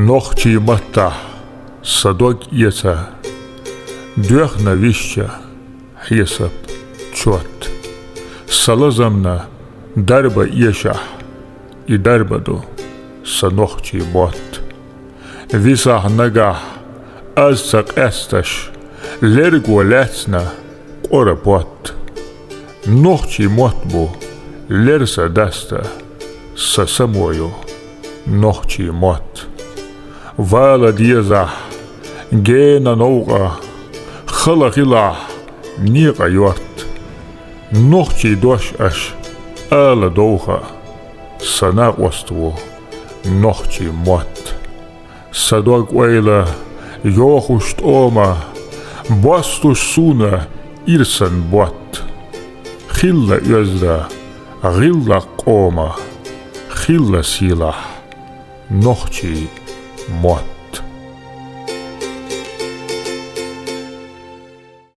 Нохчи мата, садок яца, дюхна вища, хесап, чот. Салазамна, дарба яша, и дарбаду, санохчи бот. Висах нагах, азсак эсташ, лерго лецна, кора бот. Нохчи мотбу, лерса даста, са самою, нохчи мот. Вала дияза, гена науга, хала хила, ника йорт. Нохчи дош аш, ала доуха, сана оству, нохчи мот. Садок ойла, йохушт ома, бастуш суна, ирсан бот. Хилла özda, гилла кома, хилла сила, нохчи мот.